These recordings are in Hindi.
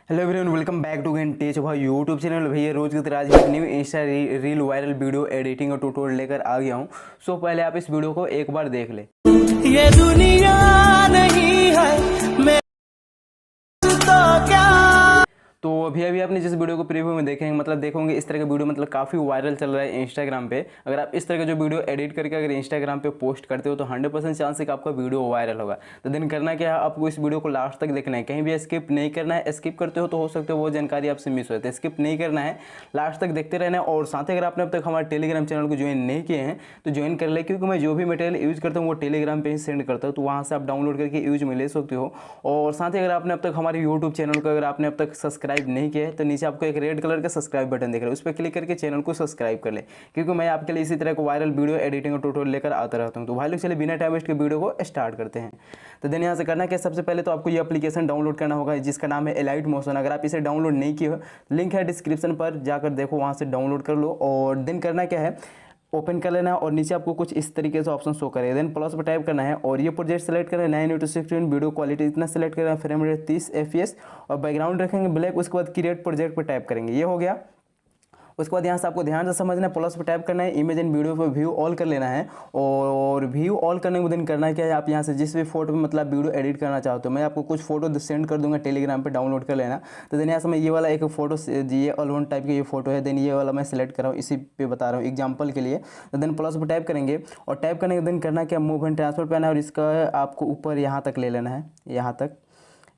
Hello everyone, welcome back to gain tech भाई यूट्यूब चैनल। भैया रोज की तरह आज एक new insta reel viral video editing और ट्यूटोरियल लेकर आ गया हूँ। सो पहले आप इस वीडियो को एक बार देख ले। ये दुनिया नहीं है मैं तो क्या। तो अभी आपने जिस वीडियो को प्रीव्यू में देखेंगे मतलब देखोगे इस तरह का वीडियो मतलब काफ़ी वायरल चल रहा है इंस्टाग्राम पे। अगर आप इस तरह का जो वीडियो एडिट करके अगर इंस्टाग्राम पे पोस्ट करते हो तो 100% चांस है कि आपका वीडियो वायरल होगा। तो देन करना क्या है, आपको इस वीडियो को लास्ट तक देखना है, कहीं भी स्किप नहीं करना है। स्किप करते हो तो हो सकता है वो जानकारी आपसे मिस हो जाती है। स्किप नहीं करना है, लास्ट तक देखते रहना है। और साथ ही अगर आपने अब तक हमारे टेलीग्राम चैनल को ज्वाइन नहीं किए हैं तो ज्वाइन कर ले, क्योंकि मैं जो भी मटेरियल यूज़ करता हूँ वो टेलीग्राम पे ही सेंड करता हूँ, तो वहाँ से आप डाउनलोड करके यूज में ले सकते हो। और साथ ही अगर आपने अब तक हमारे यूट्यूब चैनल को अगर आपने अब तक सब्सक्राइब नहीं किया है तो नीचे आपको एक रेड कलर का सब्सक्राइब बटन दिख रहा है, उस पर क्लिक करके चैनल को सब्सक्राइब कर ले, क्योंकि मैं आपके लिए इसी तरह को वायरल वीडियो एडिटिंग और ट्यूटोरियल लेकर आता रहता हूं। तो भाई लोग चलिए बिना टाइम वेस्ट के वीडियो को स्टार्ट करते हैं। तो देन यहाँ से करना क्या, सबसे पहले तो आपको ये एप्लीकेशन डाउनलोड करना होगा जिसका नाम है एलाइट मोशन। अगर आप इसे डाउनलोड नहीं किए हो, लिंक है डिस्क्रिप्शन पर, जाकर देखो, वहाँ से डाउनलोड कर लो। और देन करना क्या है, ओपन कर लेना है और नीचे आपको कुछ इस तरीके से ऑप्शन शो करेगा। देन प्लस पर टाइप करना है और ये प्रोजेक्ट सेलेक्ट करना है 9:16 वीडियो क्वालिटी इतना सेलेक्ट करना है, फ्रेम रेट 30 FPS और बैकग्राउंड रखेंगे ब्लैक। उसके बाद क्रिएट प्रोजेक्ट पर टाइप करेंगे, ये हो गया। उसके बाद यहाँ से आपको ध्यान से समझना है, प्लस पर टाइप करना है, इमेज एंड वीडियो पर व्यू ऑल कर लेना है। और व्यू ऑल करने के दिन करना क्या है, आप यहाँ से जिस भी फोटो में मतलब वीडियो एडिट करना चाहते हो, मैं आपको कुछ फोटो सेंड कर दूंगा टेलीग्राम पे, डाउनलोड कर लेना। तो देन यहाँ से मैं ये वाला एक फोटो, ये ऑलवन टाइप की ये फोटो है, देन ये वाला मैं सेलेक्ट कर रहा हूँ, इसी पे बता रहा हूँ एग्जाम्पल के लिए। तो देन प्लस पर टाइप करेंगे और टाइप करने के दिन करना क्या, मूव एंड ट्रांसफर पे आना है और इसका आपको ऊपर यहाँ तक ले लेना है, यहाँ तक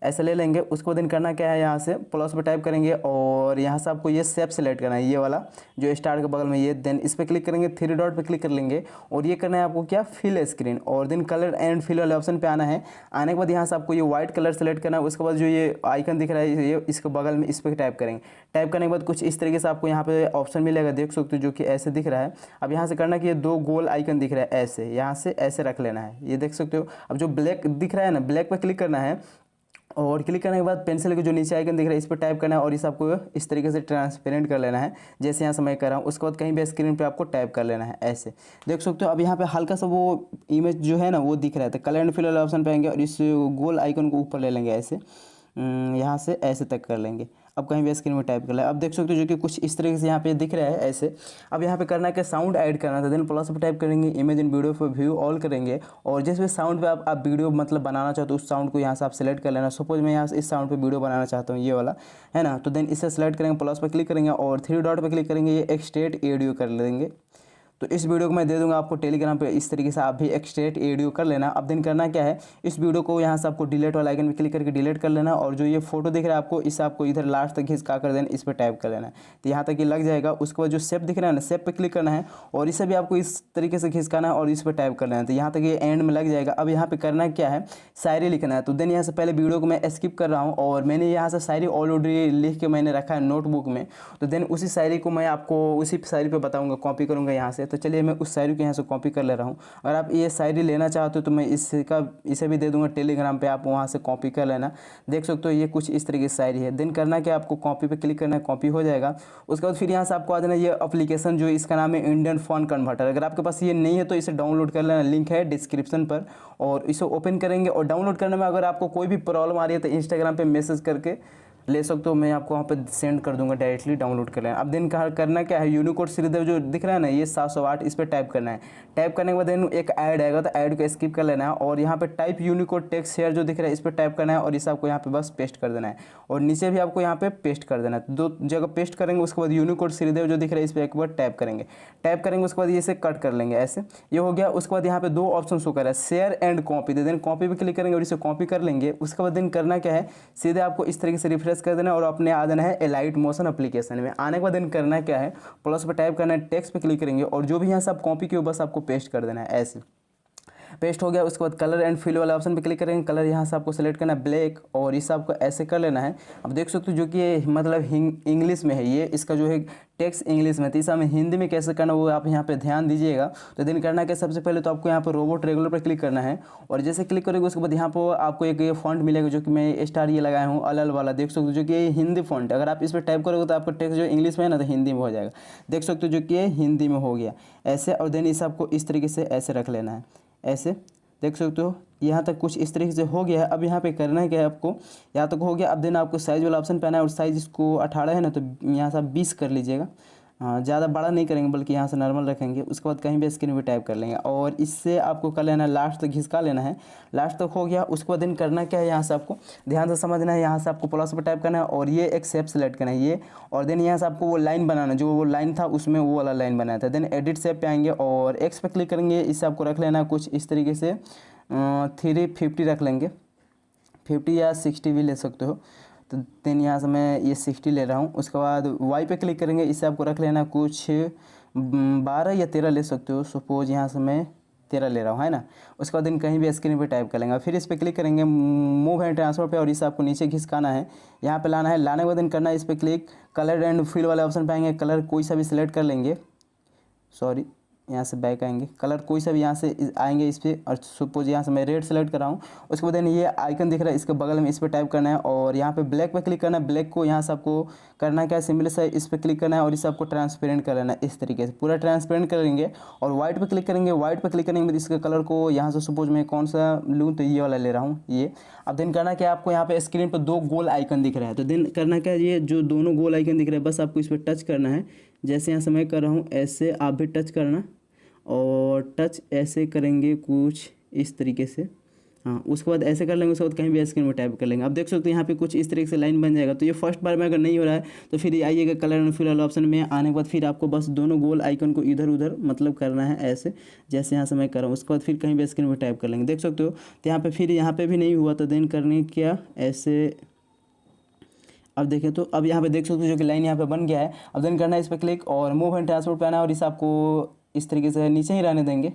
ऐसे ले लेंगे। उसको दिन करना क्या है, यहाँ से प्लस पर टाइप करेंगे और यहाँ से आपको ये शेप सेलेक्ट करना है, ये वाला जो स्टार के बगल में ये। देन इस पर क्लिक करेंगे, थ्री डॉट पे क्लिक कर लेंगे और ये करना है आपको क्या, फिल स्क्रीन। और देन कलर एंड फिल वाले ऑप्शन पे आना है। आने के बाद यहाँ से आपको ये व्हाइट कलर सेलेक्ट करना है। उसके बाद जो ये आइकन दिख रहा है ये इसके बगल में, इस पर टाइप करेंगे। टाइप करने के बाद कुछ इस तरीके से आपको यहाँ पे ऑप्शन मिलेगा, देख सकते हो, जो कि ऐसे दिख रहा है। अब यहाँ से करना कि ये दो गोल आइकन दिख रहा है, ऐसे यहाँ से ऐसे रख लेना है, ये देख सकते हो। अब जो ब्लैक दिख रहा है ना, ब्लैक पर क्लिक करना है और क्लिक करने के बाद पेंसिल के जो नीचे आइकन दिख रहा है इस पर टाइप करना है और इस आपको इस तरीके से ट्रांसपेरेंट कर लेना है, जैसे यहाँ से मैं कर रहा हूँ। उसके बाद कहीं भी स्क्रीन पे आपको टाइप कर लेना है, ऐसे देख सकते हो। अब यहाँ पे हल्का सा वो इमेज जो है ना वो दिख रहा है, तो कलर एंड फिल वाले ऑप्शन पे आएंगे और इस गोल आइकन को ऊपर ले लेंगे, ऐसे यहाँ से ऐसे तक कर लेंगे। अब कहीं भी स्क्रीन में टाइप कर ले, अब देख सकते हो जो कि कुछ इस तरीके से यहाँ पे दिख रहा है ऐसे। अब यहाँ पे करना है कि साउंड ऐड करना था, देन प्लस पे टाइप करेंगे, इमेज एंड वीडियो पे व्यू ऑल करेंगे और जिस भी साउंड पे आप वीडियो मतलब बनाना चाहते हो उस साउंड को यहाँ से आप सेलेक्ट कर लेना। सपोज मैं यहाँ से इस साउंड पे वीडियो बनाना चाहता हूँ, ये वाला है ना, तो देन इसे सेलेक्ट करेंगे, प्लस पर क्लिक करेंगे और थ्री डॉट पर क्लिक करेंगे, ये एक्सट्रेट ऑडियो कर लेंगे। तो इस वीडियो को मैं दे दूंगा आपको टेलीग्राम पे, इस तरीके से आप भी एक्सट्रेट ऑडियो कर लेना। अब दिन करना क्या है, इस वीडियो को यहाँ से आपको डिलीट वाला आइकन पे क्लिक करके डिलीट कर लेना और जो ये फोटो दिख रहा है आपको, इसे आपको इधर लास्ट तक खिसका कर देना, इस पर टाइप कर लेना है, तो यहाँ तक ये लग जाएगा। उसके बाद जो शेप दिख रहा है ना, शेप पे क्लिक करना है और इसे भी आपको इस तरीके से खिसकाना है और इस पर टाइप कर लेना है, तो यहाँ तक ये एंड में लग जाएगा। अब यहाँ पे करना क्या है, शायरी लिखना है। तो देन यहाँ से पहले वीडियो को मैं स्किप कर रहा हूँ और मैंने यहाँ से शायरी ऑलरेडी लिख के मैंने रखा है नोटबुक में। तो देन उसी शायरी को मैं आपको उसी शायरी पे बताऊँगा, कॉपी करूँगा यहाँ से। तो चलिए मैं उस शायरी को यहाँ से कॉपी कर ले रहा हूँ। अगर आप ये शायरी लेना चाहते हो तो मैं इसे भी दे दूंगा टेलीग्राम पे, आप वहाँ से कॉपी कर लेना। देख सकते हो ये कुछ इस तरीके से शायरी है। देन करना क्या, आपको कॉपी पे क्लिक करना है, कॉपी हो जाएगा। उसके बाद फिर यहाँ से आपको आ जाना ये एप्लीकेशन जो इसका नाम है इंडियन फ़ॉन्ट कन्वर्टर। अगर आपके पास ये नहीं है तो इसे डाउनलोड कर लेना, लिंक है डिस्क्रिप्शन पर। और इसे ओपन करेंगे और डाउनलोड करने में अगर आपको कोई भी प्रॉब्लम आ रही है तो इंस्टाग्राम पर मैसेज करके ले सकते हो, मैं आपको वहाँ पे सेंड कर दूंगा, डायरेक्टली डाउनलोड कर लेना। अब दिन करना क्या है, यूनिकोड श्रीदेव जो दिख रहा है ना, ये 708 इस पर टाइप करना है। टाइप करने के बाद देन एक ऐड आएगा, तो ऐड को स्किप कर लेना है और यहाँ पे टाइप यूनिकोड टेक्स्ट शेयर जो दिख रहा है इस पर टाइप करना है और इसे आपको यहाँ पे बस पेस्ट कर देना है और नीचे भी आपको यहाँ पे पेस्ट कर देना है। दो जगह पेस्ट करेंगे, उसके बाद यूनिकोड श्रीदेव जो दिख रहा है इस पर एक बार टाइप करेंगे। टाइप करेंगे उसके बाद इसे कट कर लेंगे, ऐसे ये हो गया। उसके बाद यहाँ पे दो ऑप्शन शो कर रहा है, share and copy. Then copy पे क्लिक करेंगे और इसे कॉपी कर लेंगे। उसके बाद दिन करना क्या है, सीधे आपको इस तरीके से रिफ्रेश कर देना और अपने आ जाना है एलाइट मोशन एप्लीकेशन में। आने के बाद दिन करना क्या है, प्लस पर टाइप करना है, टेक्स्ट पे क्लिक करेंगे और जो भी यहाँ से आप कॉपी किए बस आपको पेस्ट कर देना है, ऐसे पेस्ट हो गया। उसके बाद कलर एंड फिल वाला ऑप्शन पे क्लिक करेंगे, कलर यहाँ से आपको सेलेक्ट करना है ब्लैक और इसे आपको ऐसे कर लेना है। अब देख सकते हो जो कि ये मतलब इंग्लिश में है, ये इसका जो है टेक्स्ट इंग्लिश में, तो इसे हमें हिंदी में कैसे करना वो आप यहाँ पे ध्यान दीजिएगा। तो दिन करना क्या, सबसे पहले तो आपको यहाँ पर रोबोट रेगुलर पर क्लिक करना है और जैसे क्लिक करोगे उसके बाद यहाँ पर आपको एक ये फॉन्ट मिलेगा जो कि मैं स्टार ये लगाया हूँ अल वाला, देख सकते हो जो कि ये हिंदी फॉन्ट। अगर आप इस पर टाइप करोगे तो आपका टेक्स्ट जो इंग्लिश में है ना तो हिंदी में हो जाएगा, देख सकते हो जो कि ये हिंदी में हो गया ऐसे। और देन इसे आपको इस तरीके से ऐसे रख लेना है, ऐसे देख सकते हो यहाँ तक कुछ इस तरीके से हो गया है। अब यहाँ पे करना है क्या है आपको, यहाँ तक हो गया। अब देन आपको साइज़ वाला ऑप्शन पे आना है और साइज़ इसको 18 है ना, तो यहाँ से आप 20 कर लीजिएगा। हाँ, ज़्यादा बड़ा नहीं करेंगे बल्कि यहाँ से नॉर्मल रखेंगे। उसके बाद कहीं भी स्क्रीन पे टाइप कर लेंगे और इससे आपको कर लेना है, लास्ट तक घिसका लेना है। लास्ट तक हो गया। उसके बाद दिन करना क्या है, यहाँ से आपको ध्यान से समझना है। यहाँ से आपको प्लस पर टाइप करना है और ये एक शेप सेलेक्ट करना है ये, और देन यहाँ से आपको वो लाइन बनाना है, जो वो लाइन था उसमें वो वाला लाइन बनाया था। देन एडिट शेप पे आएंगे और एक्स पे क्लिक करेंगे। इससे आपको रख लेना है कुछ इस तरीके से 350 रख लेंगे, 50 या 60 भी ले सकते हो। तो देन यहाँ से मैं ये 60 ले रहा हूँ। उसके बाद वाई पे क्लिक करेंगे। इससे आपको रख लेना कुछ 12 या 13 ले सकते हो। सपोज यहाँ से मैं 13 ले रहा हूँ, है ना। उसके बाद दिन कहीं भी स्क्रीन पे टाइप कर लेंगे। फिर इस पर क्लिक करेंगे मूव एंड ट्रांसफर पे और इसे आपको नीचे खिसकाना है, यहाँ पे लाना है। लाने के बाद दिन करना है इस पर क्लिक, कलर एंड फिल वाले ऑप्शन पे आएंगे। कलर कोई सा भी सिलेक्ट कर लेंगे, सॉरी यहाँ से बैक आएंगे। कलर कोई सा भी यहाँ से आएंगे इस पर, और सपोज यहाँ से मैं रेड सेलेक्ट कर रहा हूँ। उसके बाद ये आइकन दिख रहा है इसके बगल में, इस पर टाइप करना है और यहाँ पे ब्लैक पे क्लिक करना है। ब्लैक को यहाँ से आपको करना क्या है, सिंपल सा इस पर क्लिक करना है और इसे आपको ट्रांसपेरेंट कर लेना है। इस तरीके से पूरा ट्रांसपेरेंट करेंगे और वाइट पे क्लिक करेंगे। वाइट पे क्लिक करने के बाद इसके कलर को यहाँ से सपोज मैं कौन सा लूँ, तो ये वाला ले रहा हूँ ये। अब दिन करना क्या, आपको यहाँ पे स्क्रीन पर 2 गोल आइकन दिख रहा है, तो दिन करना क्या, ये जो दोनों गोल आइकन दिख रहे हैं बस आपको इस पर टच करना है। जैसे यहाँ से मैं कर रहा हूँ ऐसे आप भी टच करना, और टच ऐसे करेंगे कुछ इस तरीके से। हाँ, उसके बाद ऐसे कर लेंगे। उसके बाद कहीं भी स्क्रीन में टाइप कर लेंगे। अब देख सकते हो यहाँ पे कुछ इस तरीके से लाइन बन जाएगा। तो ये फर्स्ट बार में अगर नहीं हो रहा है तो फिर आइएगा कलर एंड फिल वाला ऑप्शन में आने के बाद फिर आपको बस दोनों गोल आइकन को इधर उधर मतलब करना है ऐसे, जैसे यहाँ से मैं कर रहा हूँ। उसके बाद फिर कहीं भी स्क्रीन में टाइप कर लेंगे। देख सकते हो तो यहाँ पर फिर यहाँ पर भी नहीं हुआ, तो देन करने क्या ऐसे। अब देखें तो अब यहाँ पे देख सकते हो जो कि लाइन यहाँ पे बन गया है। अब देन करना है इस पर क्लिक और मूव एंड ट्रांसफर पे आना है और इसे आपको इस तरीके से नीचे ही रहने देंगे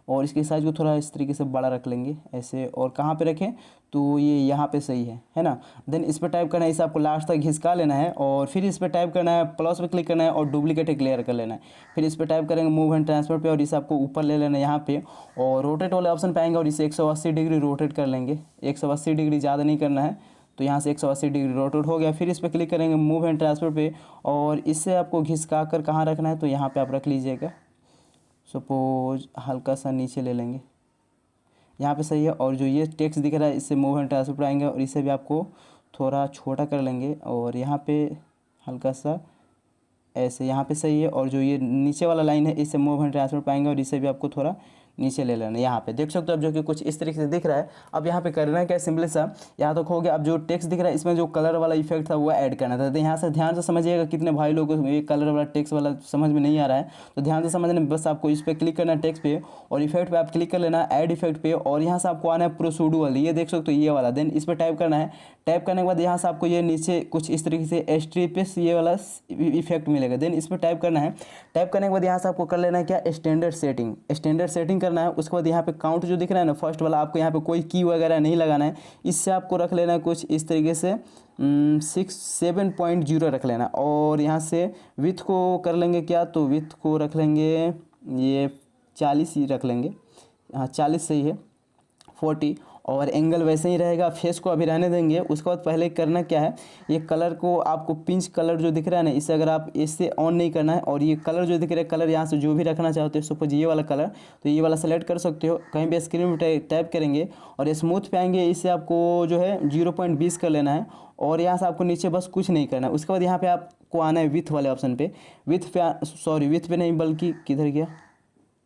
और इसके साइज़ को थोड़ा इस तरीके से बड़ा रख लेंगे ऐसे। और कहाँ पे रखें, तो ये यहाँ पे सही है ना। देन इस पर टाइप करना है, इसे आपको लास्ट तक घिसका लेना है और फिर इस पर टाइप करना है, प्लस पे क्लिक करना है और डुप्लीकेट एक लेयर कर लेना है। फिर इस पर टाइप करेंगे मूव एंड ट्रांसफर पे और इसे आपको ऊपर ले लेना है यहाँ पे, और रोटेट वाले ऑप्शन पे आएंगे और इसे 180 डिग्री रोटेट कर लेंगे। 180 डिग्री ज़्यादा नहीं करना है, तो यहाँ से 180 डिग्री रोटेट हो गया। फिर इस पर क्लिक करेंगे मूव एंड ट्रांसफर पे और इससे आपको घिसका कर कहाँ रखना है, तो यहाँ पे आप रख लीजिएगा। सपोज हल्का सा नीचे ले लेंगे, यहाँ पे सही है। और जो ये टेक्स्ट दिख रहा है इससे मूव एंड ट्रांसफर पे आएंगे और इसे भी आपको थोड़ा छोटा कर लेंगे और यहाँ पे हल्का सा ऐसे, यहाँ पे सही है। और जो ये नीचे वाला लाइन है इससे मूव एंड ट्रांसफर पे आएंगे और इसे भी आपको थोड़ा नीचे ले लेना है। यहाँ पे देख सकते हो अब जो कि कुछ इस तरीके से दिख रहा है। अब यहाँ पे करना है क्या, सिंपल सा यहाँ तक हो गया। अब जो टेक्स्ट दिख रहा है इसमें जो कलर वाला इफेक्ट था वो ऐड करना था। तो यहाँ से ध्यान से समझिएगा, कितने भाई लोगों को ये कलर वाला टेक्स्ट वाला समझ में नहीं आ रहा है, तो ध्यान से समझना। बस आपको इस पर क्लिक करना है टेक्स्ट पे और इफेक्ट पे आप क्लिक कर लेना ऐड इफेक्ट पे, और यहाँ से आपको आना है प्रोसीड्यूर वाली, ये देख सकते हो ये वाला। देन इस पर टाइप करना है। टाइप करने के बाद यहाँ से आपको ये नीचे कुछ इस तरीके से एस्ट्रीपिस ये वाला इफेक्ट मिलेगा। देन इस पर टाइप करना है। टाइप करने के बाद यहाँ से आपको कर लेना है क्या, स्टैंडर्ड सेटिंग। स्टैंडर्ड सेटिंग करना है। उसके बाद यहाँ पे काउंट जो दिख रहा है ना फर्स्ट वाला, आपको यहाँ पे कोई की वगैरह नहीं लगाना है। इससे आपको रख लेना है कुछ इस तरीके से 7.0 रख लेना। और यहाँ से विथ को कर लेंगे क्या, तो विथ को रख लेंगे ये 40 ही रख लेंगे। हाँ 40 सही है, 40। और एंगल वैसे ही रहेगा। फेस को अभी रहने देंगे। उसके बाद पहले करना क्या है, ये कलर को आपको पिंच कलर जो दिख रहा है ना, इसे अगर आप इससे ऑन नहीं करना है, और ये कलर जो दिख रहा है कलर यहाँ से जो भी रखना चाहते हो, सपोज ये वाला कलर, तो ये वाला सेलेक्ट कर सकते हो। कहीं भी स्क्रीन में टाइप करेंगे और स्मूथ पे आएंगे, इससे आपको जो है 0.20 कर लेना है और यहाँ से आपको नीचे बस कुछ नहीं करना है। उसके बाद यहाँ पर आपको आना है विथ वाले ऑप्शन पर। विथ पे नहीं बल्कि किधर गया,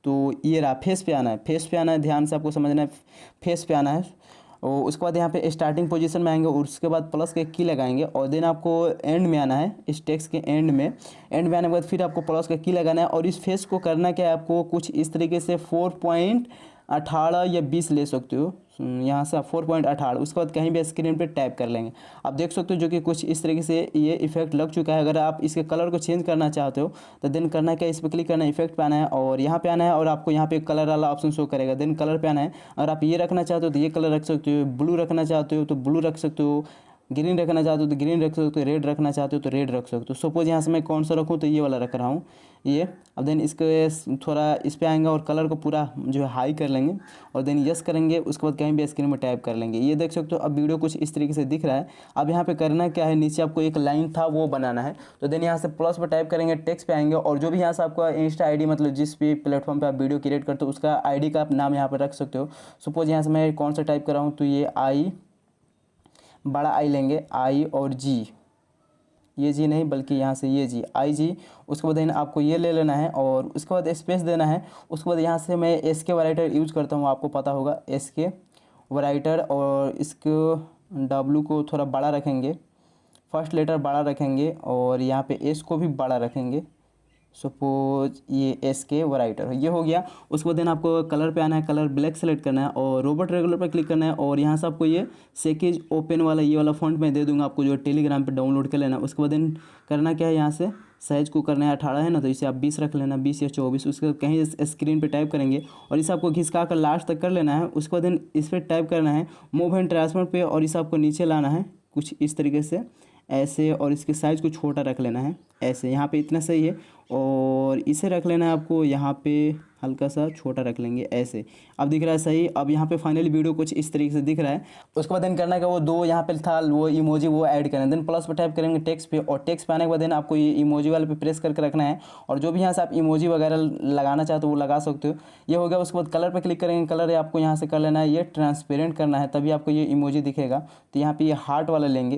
तो ये रहा फेस पे आना है। फेस पे आना है, ध्यान से आपको समझना है, फेस पे आना है। और उसके बाद यहाँ पे स्टार्टिंग पोजीशन में आएंगे और उसके बाद प्लस के की लगाएंगे और देन आपको एंड में आना है, इस टेक्स्ट के एंड में आने के बाद फिर आपको प्लस का की लगाना है। और इस फेस को करना क्या है, आपको कुछ इस तरीके से 4.18 या 20 ले सकते हो, यहाँ से 4.18। उसके बाद कहीं भी स्क्रीन पे टाइप कर लेंगे। आप देख सकते हो जो कि कुछ इस तरीके से ये इफेक्ट लग चुका है। अगर आप इसके कलर को चेंज करना चाहते हो तो देन करना क्या, इस पर क्लिक करना है, इफेक्ट पे आना है और यहाँ पे आना है और आपको यहाँ पे कलर वाला ऑप्शन शो करेगा। देन कलर पे आना है। अगर आप ये रखना चाहते हो तो ये कलर रख सकते हो, ब्लू रखना चाहते हो तो ब्लू रख सकते हो, ग्रीन रखना चाहते हो तो ग्रीन रख सकते हो, रेड रखना चाहते हो तो रेड रख सकते हो। सपोज यहाँ से मैं कौन सा रखूँ तो ये वाला रख रहा हूँ ये। अब देन इसके थोड़ा इस पर आएंगे और कलर को पूरा जो है हाई कर लेंगे और देन यस करेंगे। उसके बाद कहीं भी स्क्रीन में टाइप कर लेंगे। ये देख सकते हो अब वीडियो कुछ इस तरीके से दिख रहा है। अब यहाँ पे करना क्या है, नीचे आपको एक लाइन था वो बनाना है। तो देन यहाँ से प्लस पर टाइप करेंगे, टेक्स्ट पे आएंगे और जो भी यहाँ से आपका इंस्टा आईडी मतलब जिस भी प्लेटफॉर्म पे आप वीडियो क्रिएट करते हो उसका आईडी का आप नाम यहाँ पर रख सकते हो। सपोज यहाँ से मैं कौन सा टाइप कर रहा हूँ तो ये आई, बड़ा आई लेंगे, आई और जी, ये जी नहीं बल्कि यहाँ से ये जी, आई जी। उसके बाद आपको ये ले लेना है और उसके बाद स्पेस देना है। उसके बाद यहाँ से मैं एस के वराइटर यूज करता हूँ, आपको पता होगा एस के वराइटर। और इसको डब्लू को थोड़ा बड़ा रखेंगे, फर्स्ट लेटर बड़ा रखेंगे और यहाँ पे एस को भी बड़ा रखेंगे। सपोज ये एस के वराइटर ये हो गया। उसके बाद आपको कलर पे आना है, कलर ब्लैक सेलेक्ट करना है और रोबोट रेगुलर पर क्लिक करना है और यहाँ से आपको ये सेकेज ओपन वाला ये वाला फॉन्ट मैं दे दूंगा आपको, जो टेलीग्राम पे डाउनलोड कर लेना। उसके बाद करना क्या है, यहाँ से साइज को करना है 18 है ना, तो इसे आप 20 रख लेना, 20 या 24। उसके बाद कहीं स्क्रीन पे टाइप करेंगे और इसे आपको घिसका कर लास्ट तक कर लेना है। उसके बाद इस पर टाइप करना है मूव एंड ट्रांसफर पे और इसे आपको नीचे लाना है कुछ इस तरीके से ऐसे और इसके साइज़ को छोटा रख लेना है ऐसे। यहाँ पे इतना सही है और इसे रख लेना है आपको यहाँ पे हल्का सा छोटा रख लेंगे ऐसे। अब दिख रहा है सही। अब यहाँ पे फाइनली वीडियो कुछ इस तरीके से दिख रहा है। उसके बाद देन करना है कि वो दो यहाँ पे था वो इमोजी वो ऐड करें। देन प्लस पे टाइप करेंगे टेक्स्ट पे और टेक्स्ट पे आने के बाद देन आपको ये इमोजी वाले पे प्रेस करके रखना है और जो भी यहाँ से आप इमोजी वगैरह लगाना चाहते हो वो लगा सकते हो। ये हो गया। उसके बाद कलर पर क्लिक करेंगे, कलर आपको यहाँ से कर लेना है ये ट्रांसपेरेंट करना है, तभी आपको ये इमोजी दिखेगा। तो यहाँ पर ये हार्ट वाला लेंगे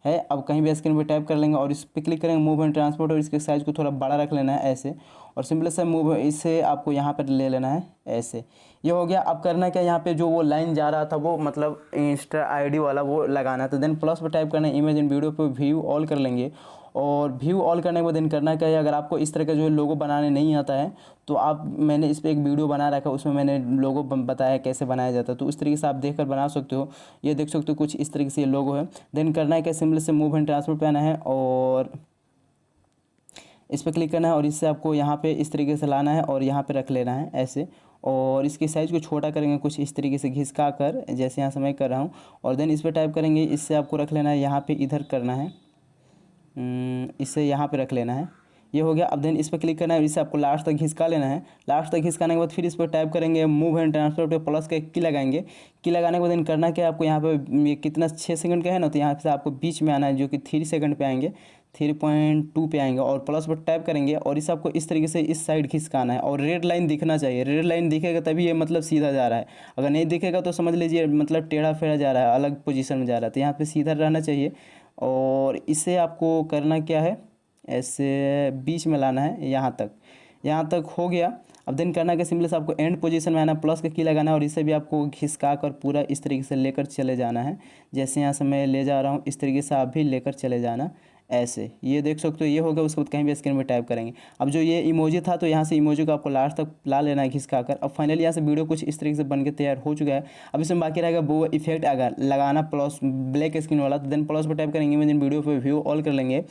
है। अब कहीं भी स्क्रीन पे टाइप कर लेंगे और इस पर क्लिक करेंगे मूव एंड ट्रांसपोर्ट और इसके साइज़ को थोड़ा बड़ा रख लेना है ऐसे और सिंपल से मूव इसे आपको यहाँ पर ले लेना है ऐसे। ये हो गया। अब करना क्या, यहाँ पे जो वो लाइन जा रहा था वो मतलब इंस्टा आईडी वाला वो लगाना है। तो देन प्लस पर टाइप करना है इमेज एंड वीडियो पे व्यू ऑल कर लेंगे और व्यू ऑल करने के बाद देन करना क्या है, अगर आपको इस तरह का जो लोगो बनाने नहीं आता है तो आप मैंने इस पर एक वीडियो बना रखा है, उसमें मैंने लोगो बताया कैसे बनाया जाता है, तो उस तरीके से आप देखकर बना सकते हो। ये देख सकते हो कुछ इस तरीके से ये लोगो है। देन करना है क्या, सिंपल से मूव एंड ट्रांसफर पे आना है और इस पर क्लिक करना है और इससे आपको यहाँ पे इस तरीके से लाना है और यहाँ पे रख लेना है ऐसे और इसकी साइज़ को छोटा करेंगे कुछ इस तरीके से घिसका कर, जैसे यहाँ से मैं कर रहा हूँ। और देन इस पर टाइप करेंगे, इससे आपको रख लेना है यहाँ पे इधर करना है, इसे यहाँ पे रख लेना है। ये हो गया। अब देन इस पर क्लिक करना है और इसे आपको लास्ट तक घिसका लेना है। लास्ट तक घिसकाने के बाद फिर इस पर टाइप करेंगे मूव एंड ट्रांसफर पे प्लस का की लगाएंगे। की लगाने के बाद देन करना क्या है, आपको यहाँ पे ये कितना 6 सेकंड का है ना, तो यहाँ से आपको बीच में आना है जो कि 3 सेकंड पे आएंगे, 3.2 पे आएंगे और प्लस पर टाइप करेंगे और इसे आपको इस तरीके से इस साइड खिसकाना है और रेड लाइन दिखना चाहिए। रेड लाइन दिखेगा तभी ये मतलब सीधा जा रहा है, अगर नहीं दिखेगा तो समझ लीजिए मतलब टेढ़ा फेढ़ा जा रहा है, अलग पोजीशन में जा रहा है। तो यहाँ पे सीधा रहना चाहिए और इसे आपको करना क्या है, ऐसे बीच में लाना है यहाँ तक हो गया। अब देन करना क्या, सिंपल से आपको एंड पोजीशन में आना, प्लस का की लगाना है और इसे भी आपको घिसका कर पूरा इस तरीके से लेकर चले जाना है। जैसे यहाँ से मैं ले जा रहा हूँ इस तरीके से आप भी लेकर चले जाना ऐसे। ये देख सकते हो ये हो गया। उसके बाद कहीं भी स्क्रीन में टाइप करेंगे। अब जो ये इमोजी था तो यहाँ से इमोजी को आपको लास्ट तक ला लेना है घिसका कर। अब फाइनली यहाँ से वीडियो कुछ इस तरीके से बन के तैयार हो चुका है। अब इसमें बाकी रहेगा वो इफेक्ट अगर लगाना प्लस ब्लैक स्क्रीन वाला, तो देन प्लस पर टाइप करेंगे, इमेज वीडियो पे व्यू ऑल कर लेंगे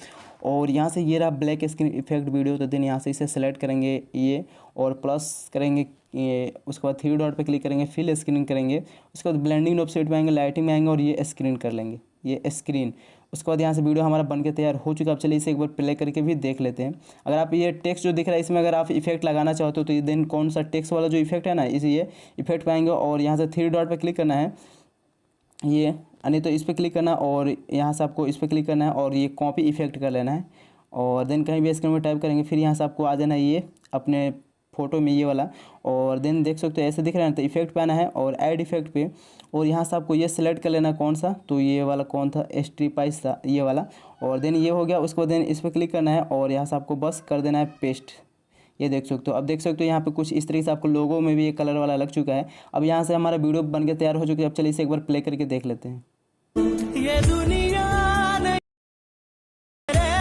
और यहाँ से ये रहा ब्लैक स्क्रीन इफेक्ट वीडियो। तो देन यहाँ से इसे सेलेक्ट करेंगे ये और प्लस करेंगे ये, उसके बाद 3 डॉट पे क्लिक करेंगे, फिल स्क्रीन करेंगे। उसके बाद ब्लेंडिंग वेबसाइट में आएंगे, लाइटिंग में आएंगे और ये स्क्रीन कर लेंगे, ये स्क्रीन। उसके बाद यहाँ से वीडियो हमारा बनके तैयार हो चुका है। अब चलिए इसे एक बार प्ले करके भी देख लेते हैं। अगर आप ये टेक्स्ट जो दिख रहा है इसमें अगर आप इफेक्ट लगाना चाहते हो तो ये देन कौन सा टेक्स्ट वाला जो इफेक्ट है ना, इसे ये इफेक्ट पाएंगे और यहाँ से 3 डॉट पे क्लिक करना है ये, नहीं तो इस पर क्लिक करना और यहाँ से आपको इस पर क्लिक करना है और ये कॉपी इफेक्ट कर लेना है और देन कहीं भी स्क्रीन में टाइप करेंगे। फिर यहाँ से आपको आ जाना है ये अपने फ़ोटो में ये वाला और देन देख सकते हो ऐसे दिख रहा है, तो इफेक्ट पे आना है और ऐड इफेक्ट पे और यहाँ से आपको ये सिलेक्ट कर लेना कौन सा, तो ये वाला कौन था, स्ट्रिपाइस था ये वाला और देन ये हो गया। उसको देन इस पर क्लिक करना है और यहाँ से आपको बस कर देना है पेस्ट। ये देख सकते हो। अब देख सकते हो यहाँ पे कुछ इस तरीके से आपको लोगो में भी ये कलर वाला लग चुका है। अब यहाँ से हमारा वीडियो बन के तैयार हो चुका है। अब चलिए इसे एक बार प्ले करके देख लेते हैं। ये दुनिया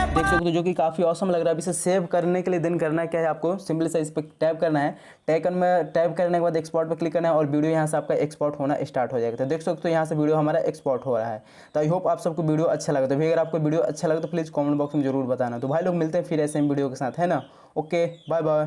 देख सकते हो जो कि काफ़ी औसम लग रहा है। अब इसे सेव करने के लिए दिन करना क्या है, आपको सिंपली से इस पर टैप करना है। टैप करने के बाद एक्सपोर्ट पर क्लिक करना है और वीडियो यहाँ से आपका एक्सपोर्ट होना स्टार्ट हो जाएगा। तो देख सकते हो यहाँ से वीडियो हमारा एक्सपोर्ट हो रहा है। तो आई होप आप सबको वीडियो अच्छा लगा। तो भी अगर आपको वीडियो अच्छा लगा तो प्लीज़ कॉमेंट बॉक्स में जरूर बताना। तो भाई लोग मिलते हैं फिर ऐसे वीडियो के साथ, है ना। Okay, bye bye.